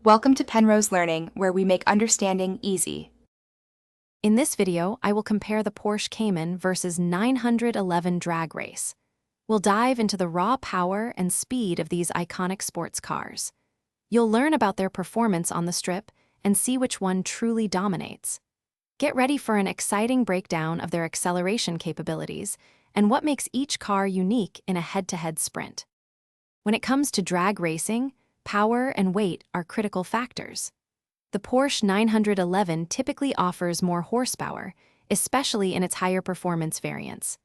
Welcome to Penrose Learning, where we make understanding easy. In this video, I will compare the Porsche Cayman versus 911 drag race. We'll dive into the raw power and speed of these iconic sports cars. You'll learn about their performance on the strip and see which one truly dominates. Get ready for an exciting breakdown of their acceleration capabilities and what makes each car unique in a head-to-head sprint. When it comes to drag racing, power and weight are critical factors. The Porsche 911 typically offers more horsepower, especially in its higher performance variants.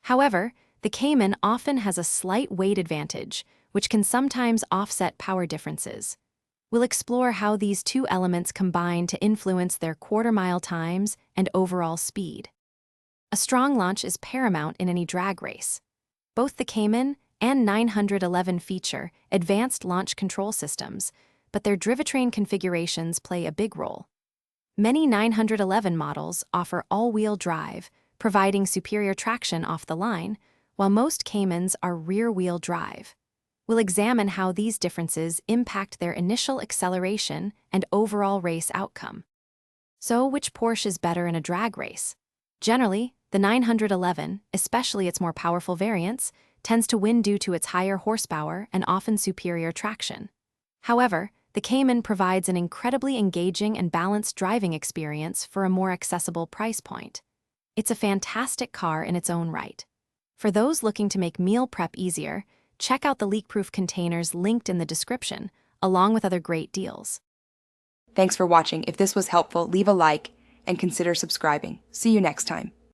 However, the Cayman often has a slight weight advantage, which can sometimes offset power differences. We'll explore how these two elements combine to influence their quarter-mile times and overall speed. A strong launch is paramount in any drag race. Both the Cayman and 911 feature advanced launch control systems, but their drivetrain configurations play a big role. Many 911 models offer all-wheel drive, providing superior traction off the line, while most Caymans are rear-wheel drive. We'll examine how these differences impact their initial acceleration and overall race outcome. So, which Porsche is better in a drag race? Generally, the 911, especially its more powerful variants, tends to win due to its higher horsepower and often superior traction. However, the Cayman provides an incredibly engaging and balanced driving experience for a more accessible price point. It's a fantastic car in its own right. For those looking to make meal prep easier, check out the leak-proof containers linked in the description, along with other great deals. Thanks for watching. If this was helpful, leave a like and consider subscribing. See you next time.